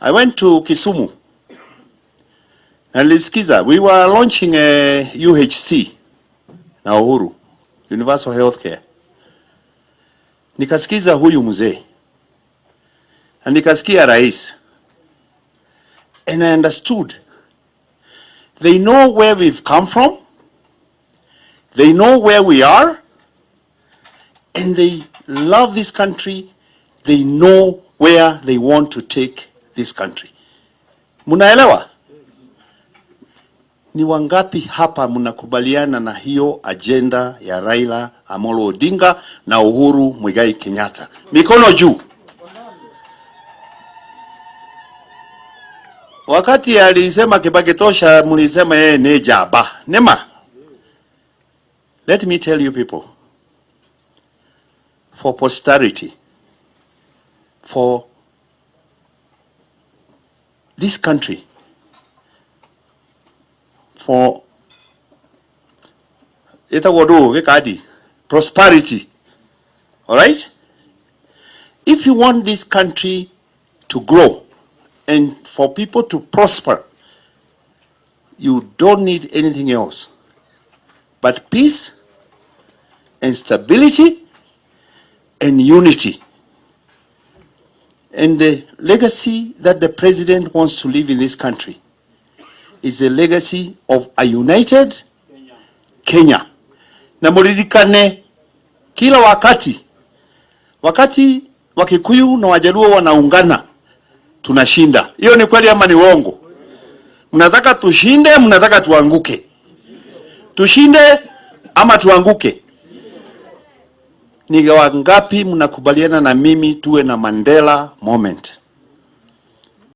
I went to Kisumu. And lisikiza, we were launching a UHC na Uhuru, Universal Healthcare. Nikasikiza huyu mzee. Na nikasikia rais. And I understood. They know where we've come from. They know where we are. And they love this country. They know where they want to take this country. Munaelewa? Ni wangapi hapa mnakubaliana na hiyo agenda ya Raila Amolo Odinga na Uhuru Muigai Kenyatta? Mikono juu. Wakati alisema Kibaki tosha, mlisema yeye ni jaba. Nema. Let me tell you people, for posterity, for this country, for prosperity, all right? If you want this country to grow and for people to prosper, you don't need anything else but peace and stability and unity. And the legacy that the president wants to leave in this country is a legacy of a united Kenya. Na muridikane kila wakati Wakikuyu na Wajaluo wanaungana, tunashinda. Hiyo ni kweli ama ni uongo? Mnataka tushinde, mnataka tuanguke? Tushinde ama tuanguke? Ni wangapi mnakubaliana na mimi tuwe na Mandela moment?